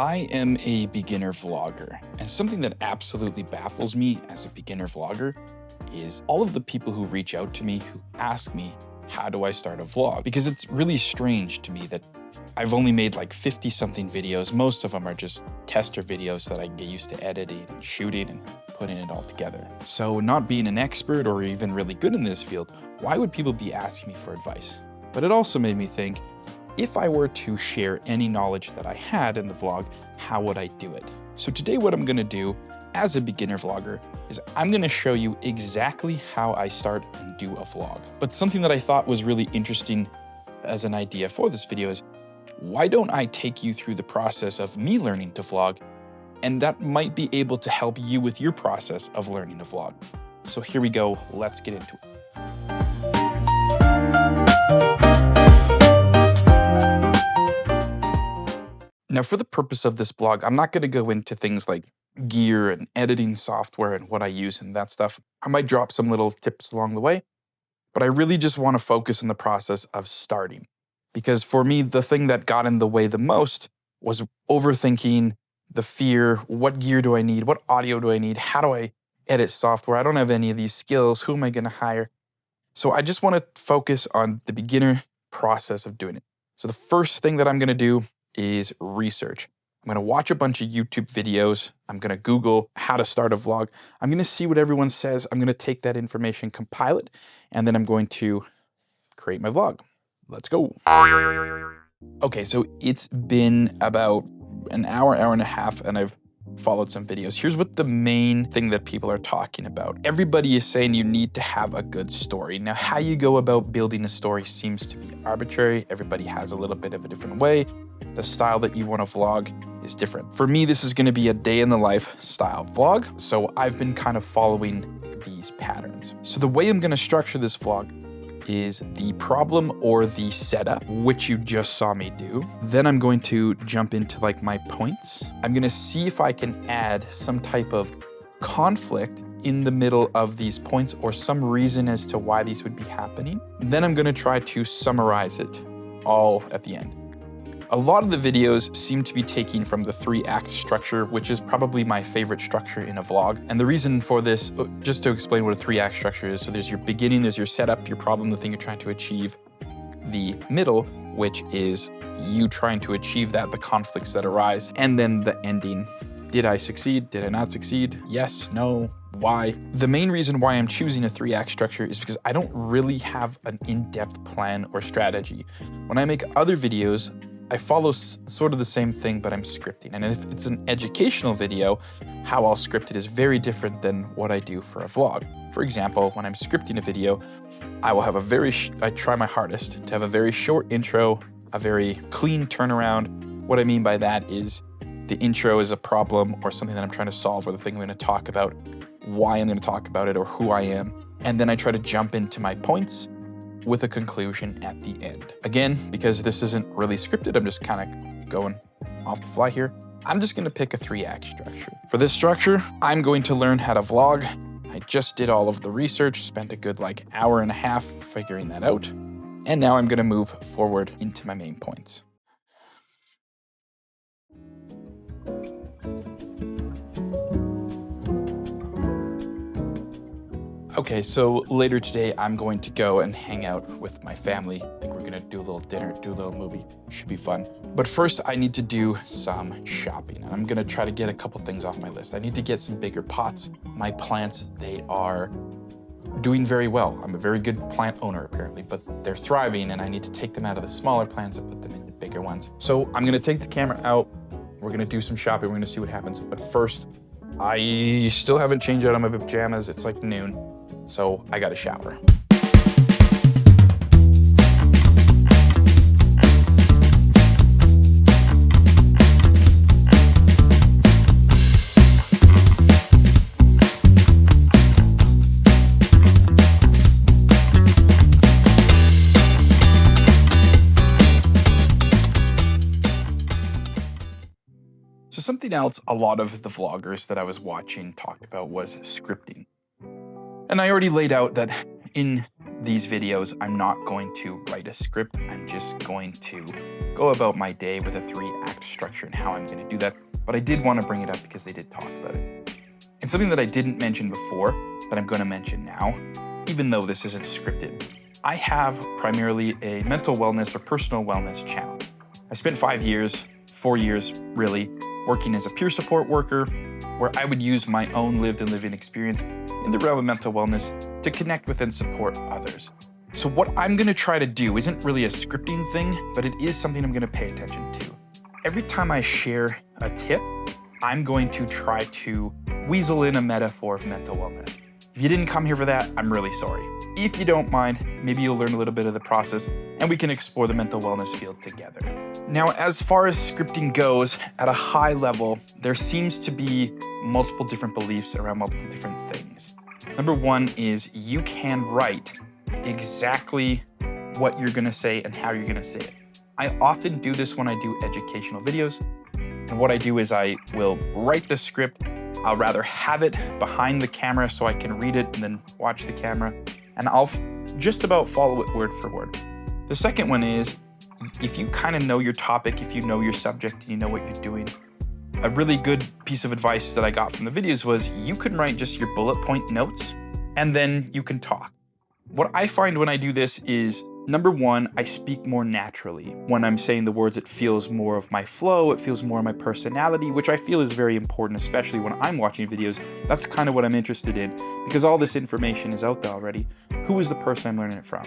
I am a beginner vlogger, and something that absolutely baffles me as a beginner vlogger is all of the people who reach out to me who ask me, how do I start a vlog? Because it's really strange to me that I've only made like 50 something videos. Most of them are just tester videos that I get used to editing and shooting and putting it all together. So not being an expert or even really good in this field, why would people be asking me for advice? But it also made me think, if I were to share any knowledge that I had in the vlog, how would I do it? So today what I'm gonna do as a beginner vlogger is I'm gonna show you exactly how I start and do a vlog. But something that I thought was really interesting as an idea for this video is, why don't I take you through the process of me learning to vlog, and that might be able to help you with your process of learning to vlog. So here we go, let's get into it. Now, for the purpose of this blog, I'm not going to go into things like gear and editing software and what I use and that stuff. I might drop some little tips along the way, but I really just want to focus on the process of starting. Because for me, the thing that got in the way the most was overthinking, the fear, what gear do I need? What audio do I need? How do I edit software? I don't have any of these skills. Who am I going to hire? So I just want to focus on the beginner process of doing it. So the first thing that I'm going to do is research. I'm going to watch a bunch of YouTube videos. I'm going to Google how to start a vlog. I'm going to see what everyone says. I'm going to take that information, compile it, and then I'm going to create my vlog. Let's go. Okay, so it's been about an hour and a half, and I've followed some videos. Here's what the main thing that people are talking about. Everybody is saying you need to have a good story. Now, how you go about building a story seems to be arbitrary. Everybody has a little bit of a different way. The style that you want to vlog is different. For me, this is going to be a day in the life style vlog. So I've been kind of following these patterns. So the way I'm going to structure this vlog is the problem or the setup, which you just saw me do. Then I'm going to jump into like my points. I'm going to see if I can add some type of conflict in the middle of these points or some reason as to why these would be happening. Then I'm going to try to summarize it all at the end. A lot of the videos seem to be taking from the 3-act structure, which is probably my favorite structure in a vlog. And the reason for this, just to explain what a 3-act structure is, so there's your beginning, there's your setup, your problem, the thing you're trying to achieve. The middle, which is you trying to achieve that, the conflicts that arise, and then the ending. Did I succeed? Did I not succeed? Yes, no, why? The main reason why I'm choosing a 3-act structure is because I don't really have an in-depth plan or strategy. When I make other videos, I follow sort of the same thing, but I'm scripting. And if it's an educational video, how I'll script it is very different than what I do for a vlog. For example, when I'm scripting a video, I will have I try my hardest to have a very short intro, a very clean turnaround. What I mean by that is the intro is a problem or something that I'm trying to solve or the thing I'm going to talk about, why I'm going to talk about it or who I am. And then I try to jump into my points with a conclusion at the end. Again, because this isn't really scripted, I'm just kind of going off the fly here. I'm just gonna pick a 3-act structure. For this structure, I'm going to learn how to vlog. I just did all of the research, spent a good like hour and a half figuring that out. And now I'm gonna move forward into my main points. Okay, so later today, I'm going to go and hang out with my family. I think we're gonna do a little dinner, do a little movie. Should be fun. But first, I need to do some shopping. And I'm gonna try to get a couple things off my list. I need to get some bigger pots. My plants, they are doing very well. I'm a very good plant owner, apparently, but they're thriving, and I need to take them out of the smaller plants and put them into bigger ones. So I'm gonna take the camera out. We're gonna do some shopping. We're gonna see what happens. But first, I still haven't changed out of my pajamas. It's like noon. So I got a shower. So something else a lot of the vloggers that I was watching talked about was scripting. And I already laid out that in these videos, I'm not going to write a script. I'm just going to go about my day with a 3-act structure and how I'm going to do that. But I did want to bring it up because they did talk about it. And something that I didn't mention before that I'm going to mention now, even though this isn't scripted, I have primarily a mental wellness or personal wellness channel. I spent 4 years really, working as a peer support worker, where I would use my own lived and living experience in the realm of mental wellness to connect with and support others. So what I'm gonna try to do isn't really a scripting thing, but it is something I'm gonna pay attention to. Every time I share a tip, I'm going to try to weasel in a metaphor of mental wellness. If you didn't come here for that, I'm really sorry. If you don't mind, maybe you'll learn a little bit of the process and we can explore the mental wellness field together. Now, as far as scripting goes, at a high level, there seems to be multiple different beliefs around multiple different things. Number one is you can write exactly what you're gonna say and how you're gonna say it. I often do this when I do educational videos. And what I do is I will write the script. I'll rather have it behind the camera so I can read it and then watch the camera. And I'll just about follow it word for word. The second one is, if you kind of know your topic, if you know your subject and you know what you're doing, a really good piece of advice that I got from the videos was you can write just your bullet point notes and then you can talk. What I find when I do this is, number one, I speak more naturally. When I'm saying the words, it feels more of my flow, it feels more of my personality, which I feel is very important, especially when I'm watching videos. That's kind of what I'm interested in, because all this information is out there already. Who is the person I'm learning it from?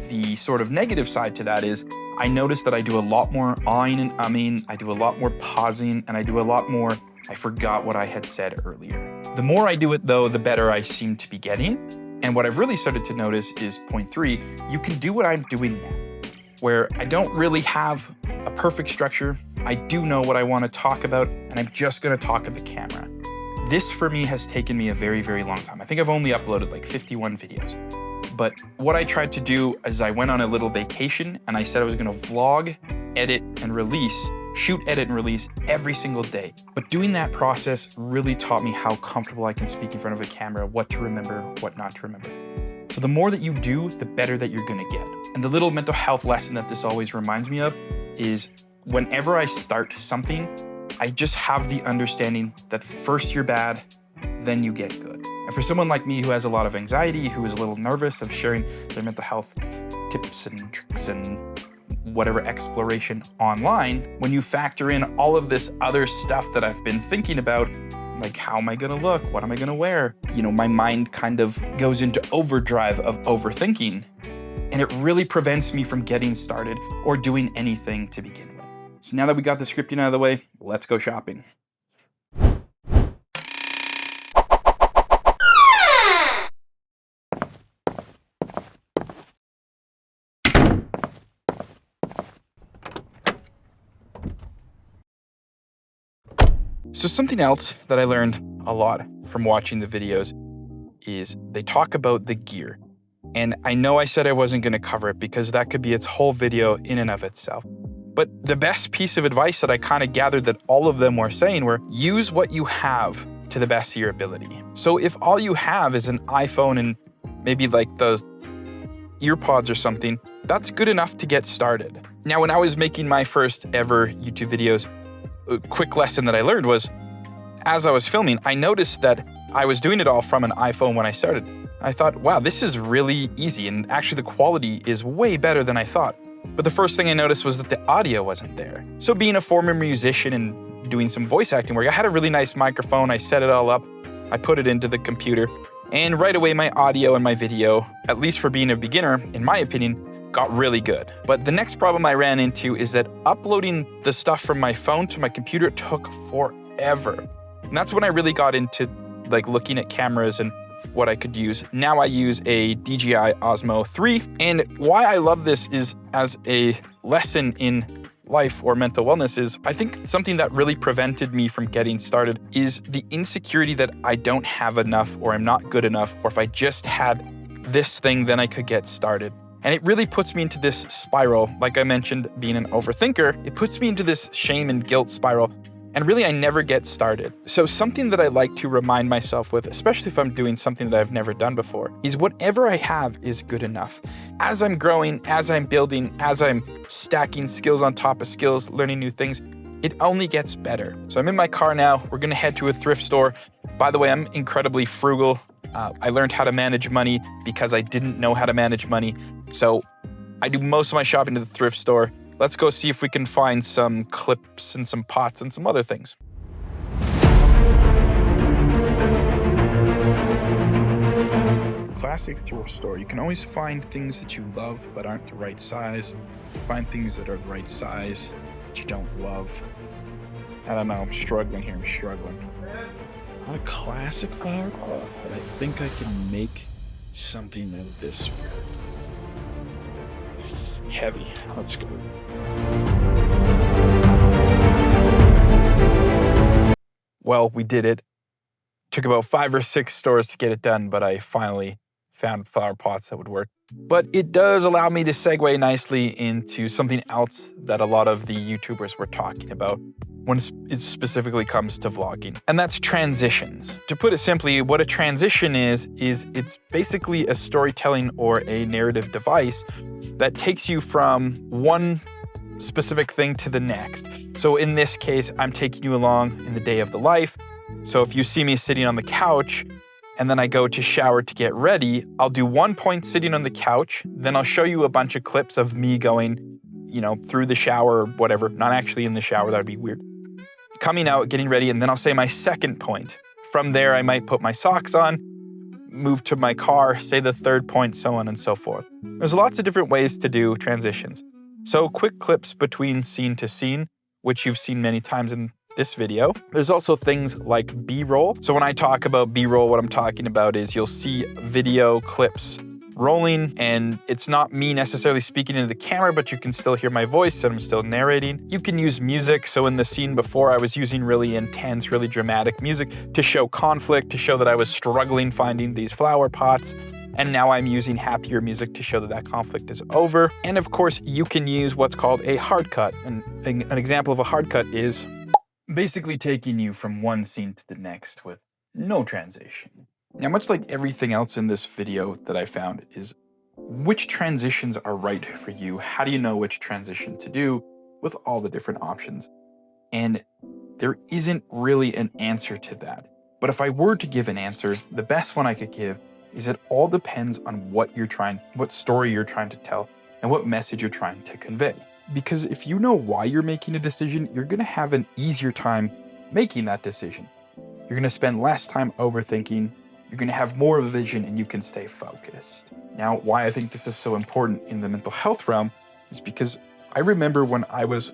The sort of negative side to that is, I notice that I do a lot more ahhing and umming, I do a lot more pausing, and I do a lot more, I forgot what I had said earlier. The more I do it though, the better I seem to be getting. And what I've really started to notice is point 3, you can do what I'm doing now, where I don't really have a perfect structure. I do know what I want to talk about, and I'm just going to talk at the camera. This for me has taken me a very, very long time. I think I've only uploaded like 51 videos. But what I tried to do is I went on a little vacation and I said I was going to vlog, edit, and release, shoot, edit, and release every single day. But doing that process really taught me how comfortable I can speak in front of a camera, what to remember, what not to remember. So the more that you do, the better that you're gonna get. And the little mental health lesson that this always reminds me of is whenever I start something, I just have the understanding that first you're bad, then you get good. And for someone like me who has a lot of anxiety, who is a little nervous of sharing their mental health tips and tricks and whatever exploration online, when you factor in all of this other stuff that I've been thinking about, like how am I gonna look? What am I gonna wear? You know, my mind kind of goes into overdrive of overthinking, and it really prevents me from getting started or doing anything to begin with. So now that we got the scripting out of the way, let's go shopping. So something else that I learned a lot from watching the videos is they talk about the gear. And I know I said I wasn't going to cover it because that could be its whole video in and of itself. But the best piece of advice that I kind of gathered that all of them were saying were use what you have to the best of your ability. So if all you have is an iPhone and maybe like those earpods or something, that's good enough to get started. Now, when I was making my first ever YouTube videos, a quick lesson that I learned was, as I was filming, I noticed that I was doing it all from an iPhone when I started. I thought, wow, this is really easy, and actually the quality is way better than I thought. But the first thing I noticed was that the audio wasn't there. So being a former musician and doing some voice acting work, I had a really nice microphone, I set it all up, I put it into the computer, and right away my audio and my video, at least for being a beginner, in my opinion, got really good. But the next problem I ran into is that uploading the stuff from my phone to my computer took forever. And that's when I really got into like looking at cameras and what I could use. Now I use a DJI Osmo 3. And why I love this is as a lesson in life or mental wellness is I think something that really prevented me from getting started is the insecurity that I don't have enough or I'm not good enough, or if I just had this thing, then I could get started. And it really puts me into this spiral. Like I mentioned, being an overthinker, it puts me into this shame and guilt spiral And really, I never get started. So something that I like to remind myself with, especially if I'm doing something that I've never done before, is whatever I have is good enough. As I'm growing, as I'm building, as I'm stacking skills on top of skills, learning new things, it only gets better. So I'm in my car now. We're gonna head to a thrift store. By the way, I'm incredibly frugal. I learned how to manage money because I didn't know how to manage money. So I do most of my shopping to the thrift store. Let's go see if we can find some clips and some pots and some other things. Classic thrift store. You can always find things that you love but aren't the right size. Find things that are the right size that you don't love. I don't know, I'm struggling here, Not a classic flower pot, but I think I can make something of this heavy. Let's go. Well, we did it. Took about 5 or 6 stores to get it done, but I finally found flower pots that would work. But it does allow me to segue nicely into something else that a lot of the YouTubers were talking about when it specifically comes to vlogging, and that's transitions. To put it simply, what a transition is it's basically a storytelling or a narrative device that takes you from one specific thing to the next. So in this case, I'm taking you along in the day of the life. So if you see me sitting on the couch and then I go to shower to get ready, I'll do one point sitting on the couch, then I'll show you a bunch of clips of me going, through the shower or whatever, not actually in the shower, that'd be weird. Coming out, getting ready, and then I'll say my second point. From there, I might put my socks on, move to my car, say the third point, so on and so forth. There's lots of different ways to do transitions. So quick clips between scene to scene, which you've seen many times in this video. There's also things like B-roll. So when I talk about B-roll, what I'm talking about is you'll see video clips rolling, and it's not me necessarily speaking into the camera, but you can still hear my voice and I'm still narrating. You can use music. So in the scene before, I was using really intense, really dramatic music to show conflict, to show that I was struggling finding these flower pots. And now I'm using happier music to show that that conflict is over. And of course, you can use what's called a hard cut. And an example of a hard cut is basically taking you from one scene to the next with no transition. Now, much like everything else in this video that I found is which transitions are right for you? How do you know which transition to do with all the different options? And there isn't really an answer to that. But if I were to give an answer, the best one I could give is it all depends on what story you're trying to tell and what message you're trying to convey. Because if you know why you're making a decision, you're gonna have an easier time making that decision. You're gonna spend less time overthinking, you're gonna have more of a vision, and you can stay focused. Now, why I think this is so important in the mental health realm is because I remember when I was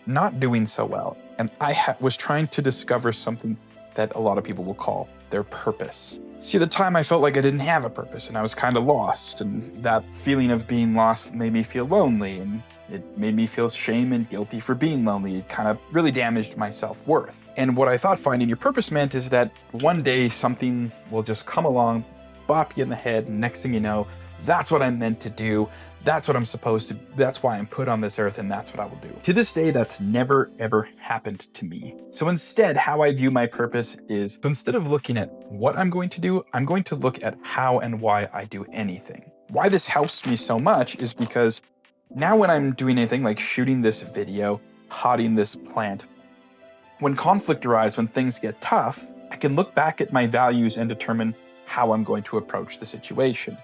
not doing so well, and I was trying to discover something that a lot of people will call their purpose. See, at the time I felt like I didn't have a purpose and I was kind of lost, and that feeling of being lost made me feel lonely, and it made me feel shame and guilty for being lonely. It kind of really damaged my self-worth. And what I thought finding your purpose meant is that one day something will just come along, bop you in the head, and next thing you know, that's what I'm meant to do. That's what I'm supposed to, that's why I'm put on this earth, and that's what I will do. To this day, that's never, ever happened to me. So instead, how I view my purpose is, so instead of looking at what I'm going to do, I'm going to look at how and why I do anything. Why this helps me so much is because now when I'm doing anything like shooting this video, potting this plant, when conflict arises, when things get tough, I can look back at my values and determine how I'm going to approach the situation.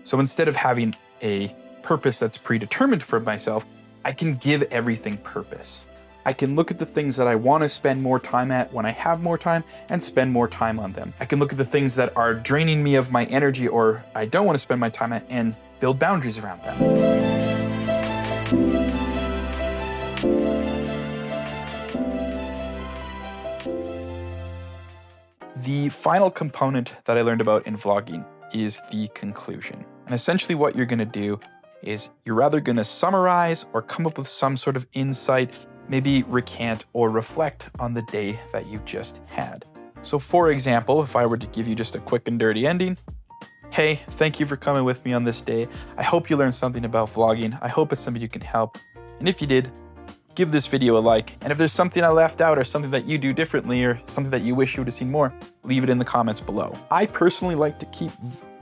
So instead of having a purpose that's predetermined for myself, I can give everything purpose. I can look at the things that I want to spend more time at when I have more time and spend more time on them. I can look at the things that are draining me of my energy or I don't want to spend my time at and build boundaries around them. The final component that I learned about in vlogging is the conclusion. And essentially what you're gonna do is you're either gonna summarize or come up with some sort of insight, maybe recant or reflect on the day that you just had. So for example, if I were to give you just a quick and dirty ending, hey, thank you for coming with me on this day. I hope you learned something about vlogging. I hope it's something you can help. And if you did, give this video a like. And if there's something I left out or something that you do differently or something that you wish you would have seen more, leave it in the comments below. I personally like to keep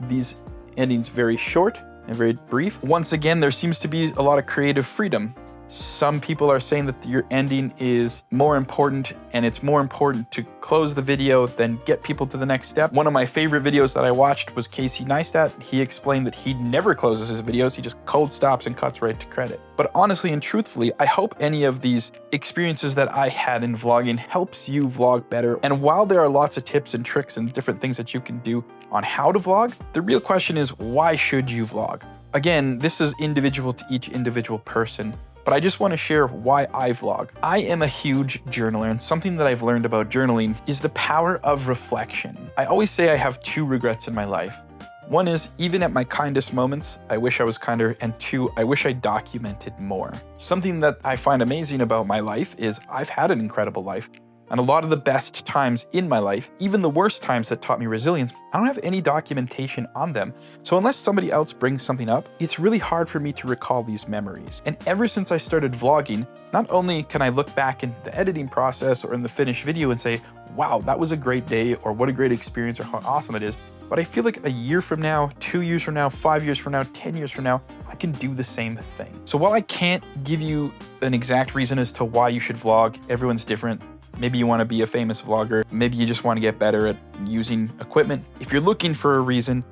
these endings very short and very brief. Once again, there seems to be a lot of creative freedom. Some people are saying that your ending is more important, and it's more important to close the video than get people to the next step. One of my favorite videos that I watched was Casey Neistat. He explained that he never closes his videos, he just cold stops and cuts right to credit. But honestly and truthfully, I hope any of these experiences that I had in vlogging helps you vlog better. And while there are lots of tips and tricks and different things that you can do on how to vlog, the real question is, why should you vlog? Again, this is individual to each individual person, but I just want to share why I vlog. I am a huge journaler, and something that I've learned about journaling is the power of reflection. I always say I have 2 regrets in my life. One is, even at my kindest moments, I wish I was kinder, and 2, I wish I documented more. Something that I find amazing about my life is I've had an incredible life. And a lot of the best times in my life, even the worst times that taught me resilience, I don't have any documentation on them. So unless somebody else brings something up, it's really hard for me to recall these memories. And ever since I started vlogging, not only can I look back in the editing process or in the finished video and say, wow, that was a great day, or what a great experience, or how awesome it is, but I feel like a year from now, 2 years from now, 5 years from now, 10 years from now, I can do the same thing. So while I can't give you an exact reason as to why you should vlog, everyone's different. Maybe you want to be a famous vlogger. Maybe you just want to get better at using equipment. If you're looking for a reason,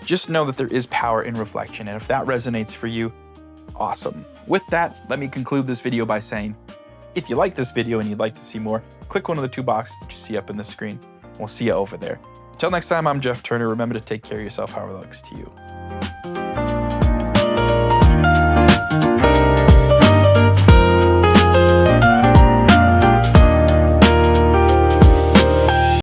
just know that there is power in reflection. And if that resonates for you, awesome. With that, let me conclude this video by saying, if you like this video and you'd like to see more, click one of the 2 boxes that you see up in the screen. We'll see you over there. Until next time, I'm Jeff Turner. Remember to take care of yourself, however it looks to you.